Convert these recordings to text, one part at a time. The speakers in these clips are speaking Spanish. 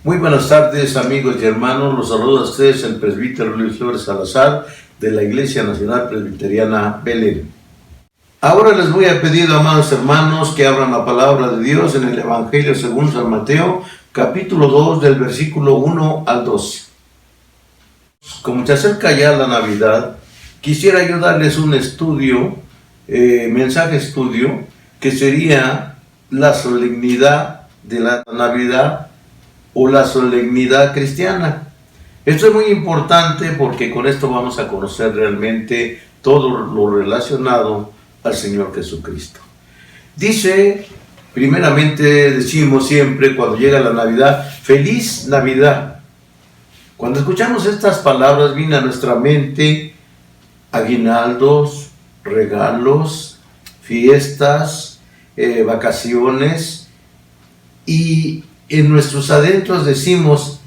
Muy buenas tardes, amigos y hermanos. Los saludo a ustedes el presbítero Luis Flores Salazar de la Iglesia Nacional Presbiteriana Belén. Ahora les voy a pedir, amados hermanos, que abran la palabra de Dios en el Evangelio según San Mateo, capítulo 2, del versículo 1 al 12. Como se acerca ya la Navidad, quisiera yo darles un mensaje estudio, que sería la solemnidad de la Navidad o la solemnidad cristiana. Esto es muy importante porque con esto vamos a conocer realmente todo lo relacionado al Señor Jesucristo. Dice, primeramente decimos siempre cuando llega la Navidad, ¡Feliz Navidad! Cuando escuchamos estas palabras viene a nuestra mente aguinaldos, regalos, fiestas, vacaciones, y en nuestros adentros decimos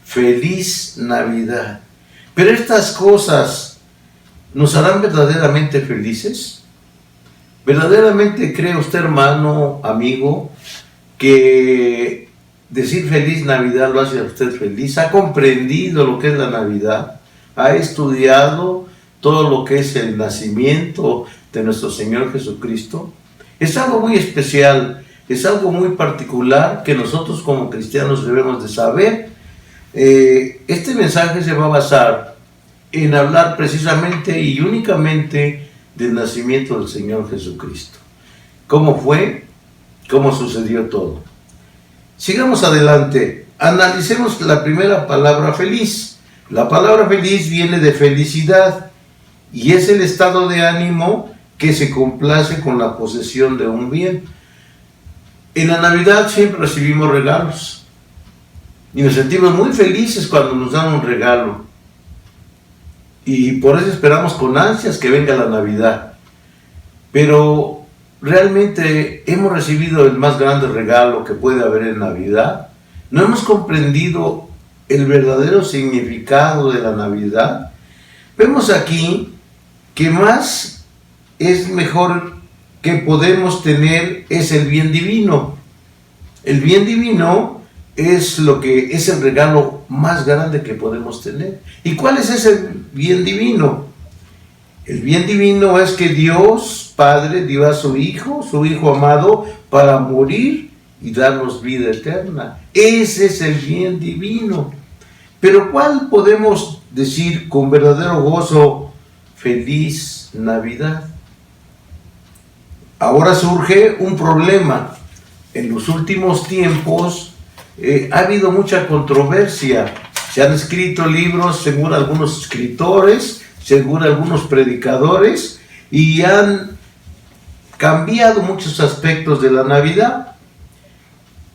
¡Feliz Navidad! Pero estas cosas ¿nos harán verdaderamente felices? ¿Verdaderamente cree usted, hermano, amigo, que decir Feliz Navidad lo hace a usted feliz? ¿Ha comprendido lo que es la Navidad? ¿Ha estudiado todo lo que es el nacimiento de nuestro Señor Jesucristo? Es algo muy especial, es algo muy particular que nosotros como cristianos debemos de saber. Este mensaje se va a basar en hablar precisamente y únicamente del nacimiento del Señor Jesucristo. ¿Cómo fue? ¿Cómo sucedió todo? Sigamos adelante. Analicemos la primera palabra, feliz. La palabra feliz viene de felicidad y es el estado de ánimo que se complace con la posesión de un bien. En la Navidad siempre recibimos regalos y nos sentimos muy felices cuando nos dan un regalo, y por eso esperamos con ansias que venga la Navidad. Pero realmente hemos recibido el más grande regalo que puede haber en Navidad. No hemos comprendido el verdadero significado de la Navidad. Vemos aquí que más es mejor que podemos tener es el bien divino. El bien divino es lo que es el regalo más grande que podemos tener. ¿Y cuál es ese bien divino? El bien divino es que Dios Padre dio a su Hijo amado, para morir y darnos vida eterna. Ese es el bien divino. Pero ¿cuál podemos decir con verdadero gozo? Feliz Navidad. Ahora surge un problema. En los últimos tiempos ha habido mucha controversia. Se han escrito libros según algunos escritores, según algunos predicadores, y han cambiado muchos aspectos de la Navidad.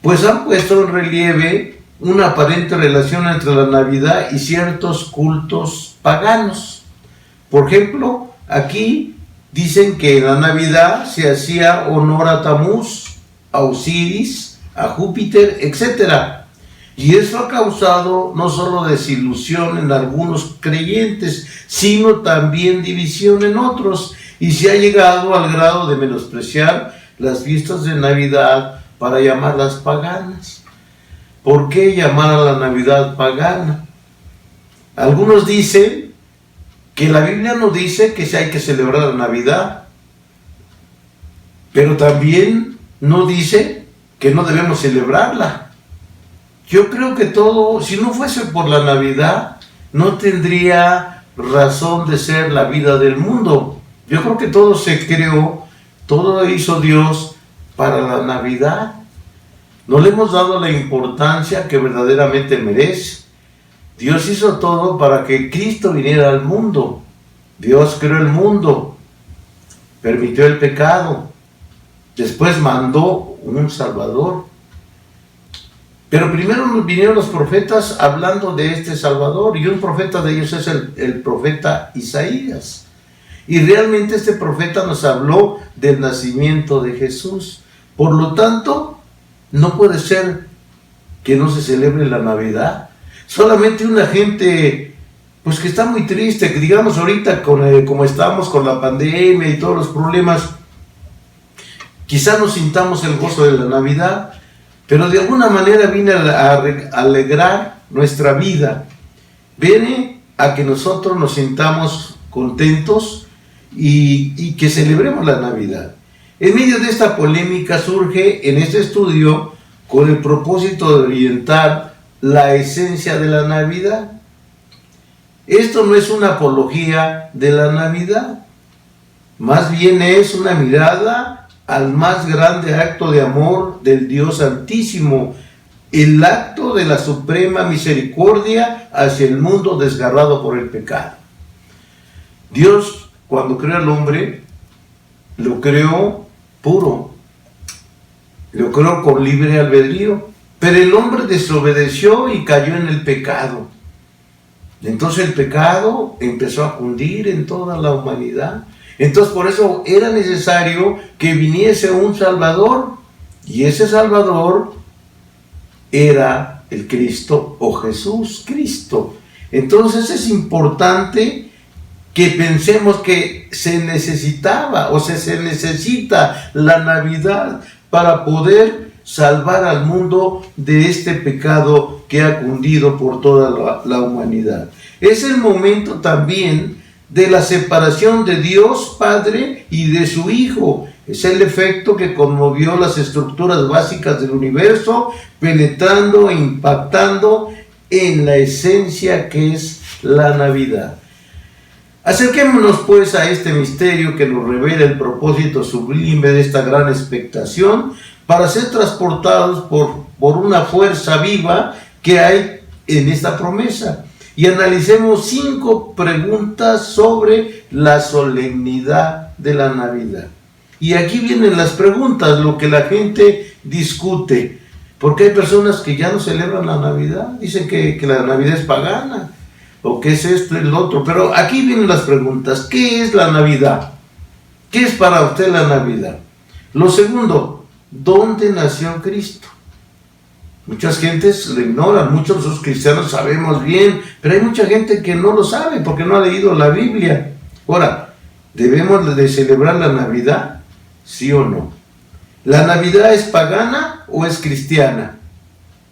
Pues han puesto en relieve una aparente relación entre la Navidad y ciertos cultos paganos. Por ejemplo, aquí dicen que en la Navidad se hacía honor a Tamuz, a Osiris, a Júpiter, etc. Y eso ha causado no solo desilusión en algunos creyentes, sino también división en otros. Y se ha llegado al grado de menospreciar las fiestas de Navidad para llamarlas paganas. ¿Por qué llamar a la Navidad pagana? Algunos dicen que la Biblia no dice que hay que celebrar la Navidad, pero también no dice que no debemos celebrarla. Yo creo que todo, si no fuese por la Navidad, no tendría razón de ser la vida del mundo. Yo creo que todo se creó, todo hizo Dios para la Navidad. No le hemos dado la importancia que verdaderamente merece. Dios hizo todo para que Cristo viniera al mundo. Dios creó el mundo, permitió el pecado, después mandó un Salvador. Pero primero vinieron los profetas hablando de este Salvador, y un profeta de ellos es el profeta Isaías. Y realmente este profeta nos habló del nacimiento de Jesús. Por lo tanto, no puede ser que no se celebre la Navidad. Solamente una gente, pues que está muy triste, que digamos ahorita como estamos con la pandemia y todos los problemas, quizá no sintamos el gozo de la Navidad, pero de alguna manera viene a alegrar nuestra vida. Viene a que nosotros nos sintamos contentos y que celebremos la Navidad. En medio de esta polémica surge en este estudio con el propósito de orientar la esencia de la Navidad. Esto no es una apología de la Navidad, más bien es una mirada al más grande acto de amor del Dios Altísimo, el acto de la suprema misericordia hacia el mundo desgarrado por el pecado. Dios, cuando creó al hombre, lo creó puro, lo creó con libre albedrío, pero el hombre desobedeció y cayó en el pecado. Entonces el pecado empezó a cundir en toda la humanidad. Entonces por eso era necesario que viniese un Salvador, y ese Salvador era el Cristo o Jesús Cristo. Entonces es importante que pensemos que se necesitaba o se necesita la Navidad para poder salvar al mundo de este pecado que ha cundido por toda la humanidad. Es el momento también de la separación de Dios Padre y de su Hijo. Es el efecto que conmovió las estructuras básicas del universo, penetrando e impactando en la esencia que es la Navidad. Acerquémonos pues a este misterio que nos revela el propósito sublime de esta gran expectación para ser transportados por una fuerza viva que hay en esta promesa. Y analicemos 5 preguntas sobre la solemnidad de la Navidad. Y aquí vienen las preguntas, lo que la gente discute. Porque hay personas que ya no celebran la Navidad, dicen que la Navidad es pagana, o que es esto y el otro. Pero aquí vienen las preguntas. ¿Qué es la Navidad? ¿Qué es para usted la Navidad? Lo segundo, ¿dónde nació Cristo? Muchas gentes lo ignoran, muchos de los cristianos sabemos bien, pero hay mucha gente que no lo sabe porque no ha leído la Biblia. Ahora, ¿debemos de celebrar la Navidad? ¿Sí o no? ¿La Navidad es pagana o es cristiana?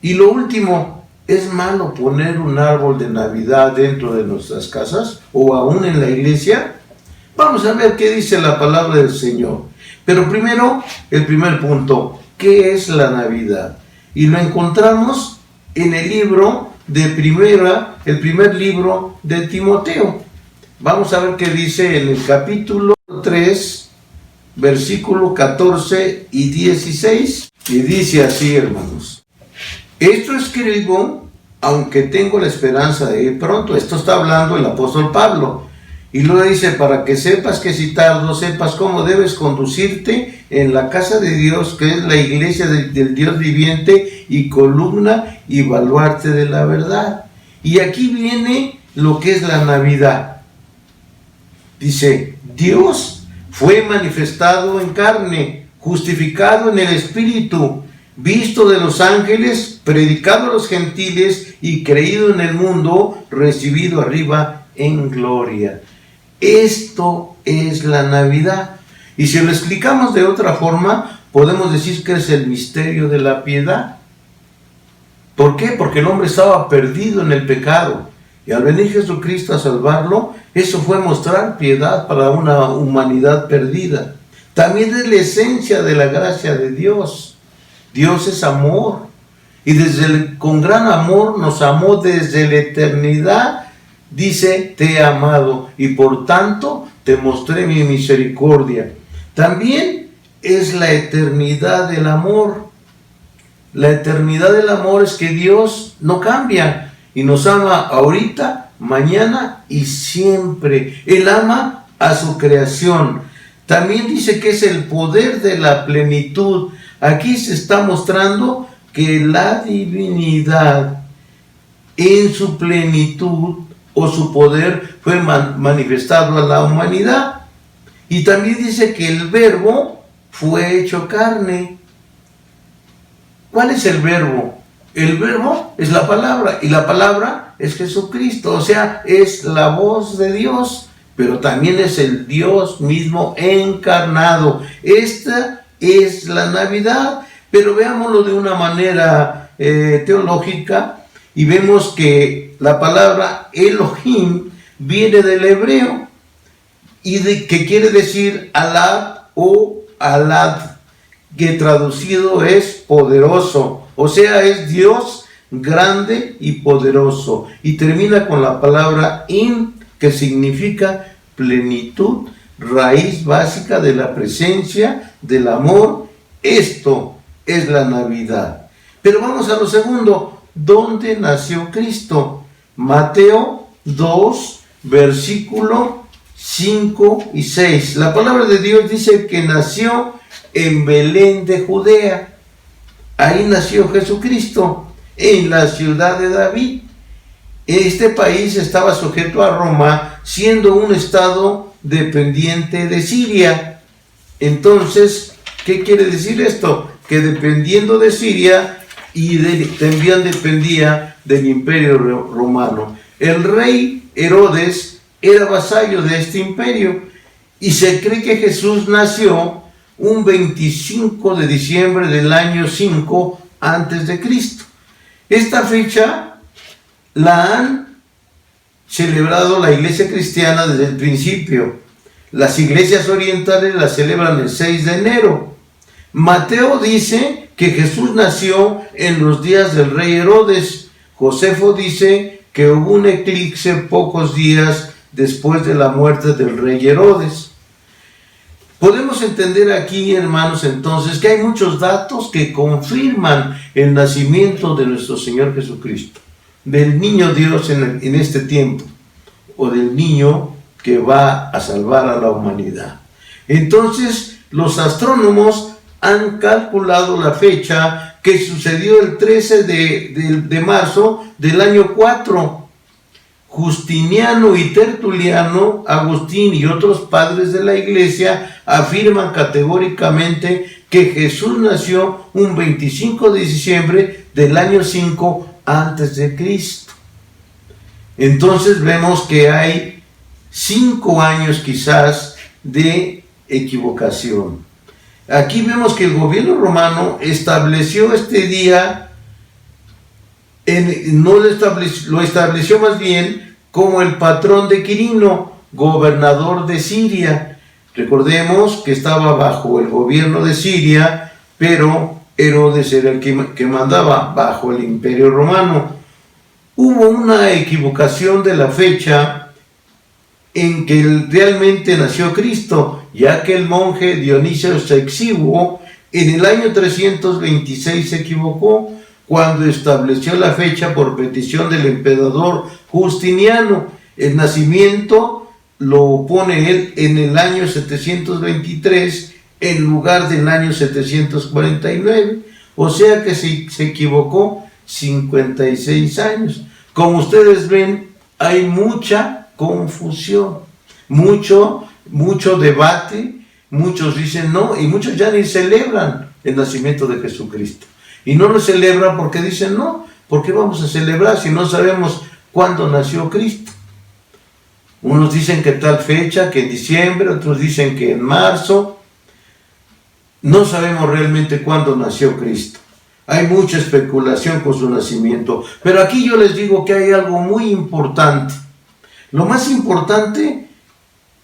Y lo último, ¿es malo poner un árbol de Navidad dentro de nuestras casas o aún en la iglesia? Vamos a ver qué dice la palabra del Señor. Pero primero, el primer punto, ¿qué es la Navidad? Y lo encontramos en el libro el primer libro de Timoteo. Vamos a ver qué dice en el capítulo 3, versículo 14 y 16. Y dice así, hermanos: esto escribo, aunque tengo la esperanza de ir pronto. Esto está hablando el apóstol Pablo. Y luego dice, para que sepas que si tardo, sepas cómo debes conducirte en la casa de Dios, que es la iglesia del Dios viviente y columna y baluarte de la verdad. Y aquí viene lo que es la Navidad. Dice, Dios fue manifestado en carne, justificado en el Espíritu, visto de los ángeles, predicado a los gentiles y creído en el mundo, recibido arriba en gloria. Esto es la Navidad. Y si lo explicamos de otra forma, podemos decir que es el misterio de la piedad. ¿Por qué? Porque el hombre estaba perdido en el pecado. Y al venir Jesucristo a salvarlo, eso fue mostrar piedad para una humanidad perdida. También es la esencia de la gracia de Dios. Dios es amor. Y con gran amor nos amó desde la eternidad. Dice, te he amado y por tanto te mostré mi misericordia. También es la eternidad del amor. La eternidad del amor es que Dios no cambia y nos ama ahorita, mañana y siempre. Él ama a su creación. También dice que es el poder de la plenitud. Aquí se está mostrando que la divinidad en su plenitud o su poder fue manifestado a la humanidad. Y también dice que el verbo fue hecho carne. ¿Cuál es el verbo? El verbo es la palabra, y la palabra es Jesucristo, o sea, es la voz de Dios, pero también es el Dios mismo encarnado. Esta es la Navidad. Pero veámoslo de una manera teológica y vemos que la palabra Elohim viene del hebreo y que quiere decir Alad o Alad, que traducido es poderoso, o sea, es Dios grande y poderoso, y termina con la palabra In, que significa plenitud, raíz básica de la presencia, del amor. Esto es la Navidad. Pero vamos a lo segundo, ¿dónde nació Cristo? Mateo 2, versículo 5 y 6. La palabra de Dios dice que nació en Belén de Judea. Ahí nació Jesucristo, en la ciudad de David. Este país estaba sujeto a Roma, siendo un estado dependiente de Siria. Entonces, ¿qué quiere decir esto? Que dependiendo de Siria y también dependía del imperio romano. El rey Herodes era vasallo de este imperio y se cree que Jesús nació un 25 de diciembre del año 5 antes de Cristo. Esta fecha la han celebrado la iglesia cristiana desde el principio. Las iglesias orientales la celebran el 6 de enero. Mateo dice que Jesús nació en los días del rey Herodes. Josefo dice que hubo un eclipse pocos días después de la muerte del rey Herodes. Podemos entender aquí, hermanos, entonces, que hay muchos datos que confirman el nacimiento de nuestro Señor Jesucristo, del niño Dios en este tiempo, o del niño que va a salvar a la humanidad. Entonces, los astrónomos han calculado la fecha que sucedió el 13 de marzo del año 4. Justiniano y Tertuliano, Agustín y otros padres de la iglesia afirman categóricamente que Jesús nació un 25 de diciembre del año 5 antes de Cristo. Entonces vemos que hay 5 años quizás de equivocación. Aquí vemos que el gobierno romano estableció este día, lo estableció más bien como el patrón de Quirino, gobernador de Siria. Recordemos que estaba bajo el gobierno de Siria, pero Herodes era el que mandaba bajo el imperio romano. Hubo una equivocación de la fecha en que realmente nació Cristo, ya que el monje Dionisio Exiguo en el año 326 se equivocó cuando estableció la fecha por petición del emperador Justiniano. El nacimiento lo pone él en el año 723 en lugar del año 749, o sea que se equivocó 56 años. Como ustedes ven, hay mucha confusión, mucho debate. Muchos dicen no, y muchos ya ni celebran el nacimiento de Jesucristo. Y no lo celebran porque dicen no, ¿por qué vamos a celebrar si no sabemos cuándo nació Cristo? Unos dicen que tal fecha, que en diciembre, otros dicen que en marzo. No sabemos realmente cuándo nació Cristo. Hay mucha especulación con su nacimiento. Pero aquí yo les digo que hay algo muy importante. Lo más importante,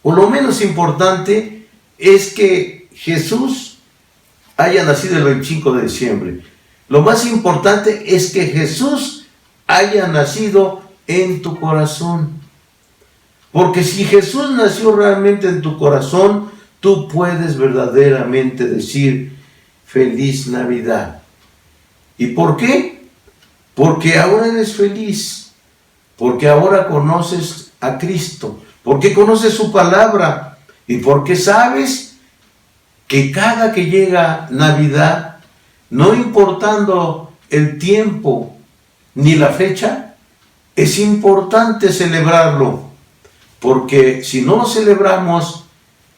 o lo menos importante, es que Jesús haya nacido el 25 de diciembre. Lo más importante es que Jesús haya nacido en tu corazón. Porque si Jesús nació realmente en tu corazón, tú puedes verdaderamente decir feliz Navidad. ¿Y por qué? Porque ahora eres feliz. Porque ahora conoces a Cristo. Porque conoces su palabra. Y porque sabes que cada que llega Navidad, no importando el tiempo ni la fecha, es importante celebrarlo. Porque si no lo celebramos,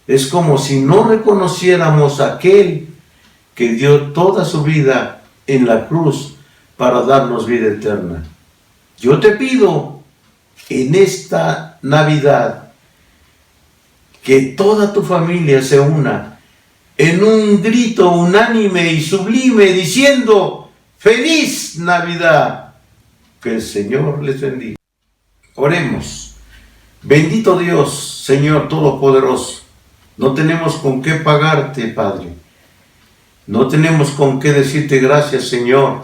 es como si no reconociéramos a aquel que dio toda su vida en la cruz para darnos vida eterna. Yo te pido en esta Navidad que toda tu familia se una en un grito unánime y sublime diciendo: ¡Feliz Navidad! Que el Señor les bendiga. Oremos. Bendito Dios, Señor Todopoderoso, no tenemos con qué pagarte, Padre. No tenemos con qué decirte gracias, Señor,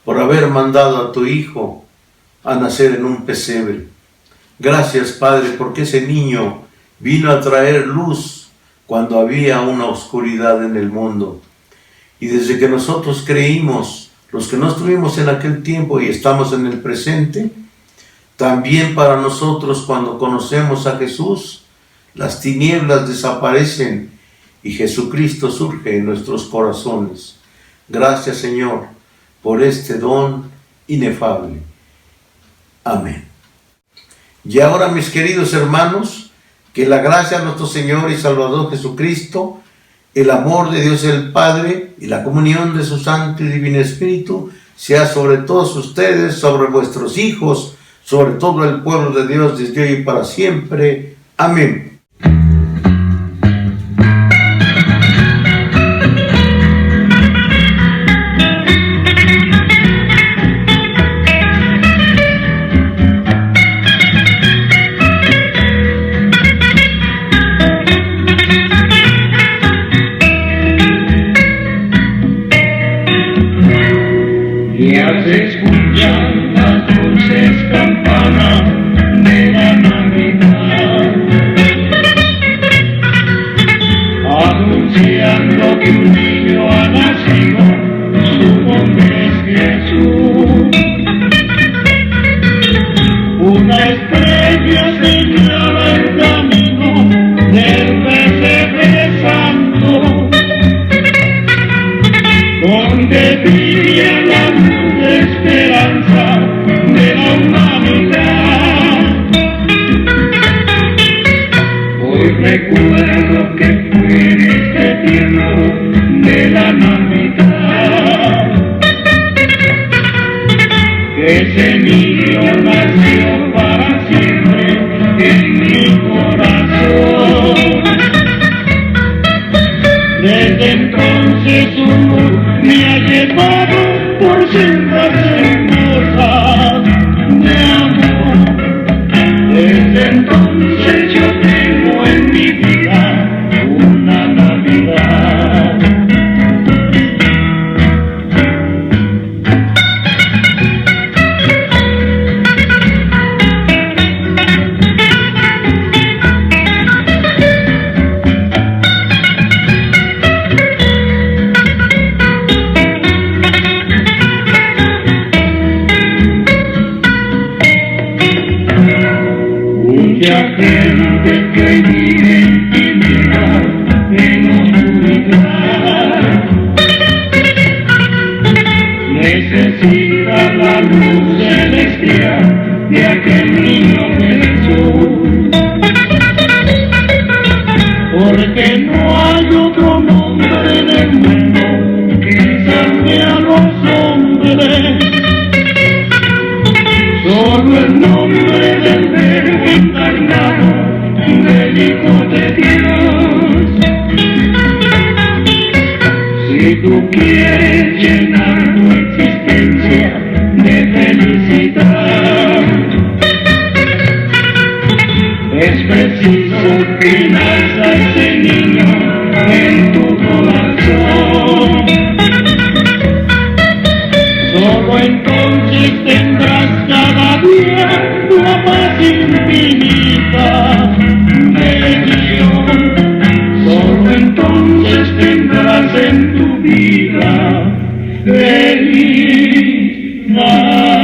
por haber mandado a tu Hijo a nacer en un pesebre. Gracias, Padre, porque ese niño vino a traer luz cuando había una oscuridad en el mundo. Y desde que nosotros creímos, los que no estuvimos en aquel tiempo y estamos en el presente, también para nosotros, cuando conocemos a Jesús, las tinieblas desaparecen y Jesucristo surge en nuestros corazones. Gracias, Señor, por este don inefable. Amén. Y ahora, mis queridos hermanos, que la gracia de nuestro Señor y Salvador Jesucristo, el amor de Dios el Padre y la comunión de su Santo y Divino Espíritu sea sobre todos ustedes, sobre vuestros hijos, sobre todo el pueblo de Dios desde hoy y para siempre. Amén. Ya se escuchan las dulces campanas de la Navidad, anunciando que un niño ha nacido, su nombre es Jesús. Una estrella señala el camino del pesebre santo, donde brilla la luz de esperanza de la humanidad. Hoy recuerdo que fue en este tiempo de la Navidad que ese niño nació para siempre en mi corazón. Desde entonces su luz me ha llevado por sendas hermosas de amor. Desde entonces yo tengo en mi vida una Navidad. Mucha gente que vive en tinieblas, en oscuridad, necesita la luz celestial de aquel niño Jesús, porque no hay otro nombre en el mundo que salve a los hombres. Solo el nombre del Verbo encarnado, del Hijo de Dios. Si tú quieres llenar tu existencia de felicidad, es preciso que nazca ese niño en tu corazón. Solo entonces tendrás cada día la paz infinita de Dios. Solo entonces tendrás en tu vida feliz Navidad.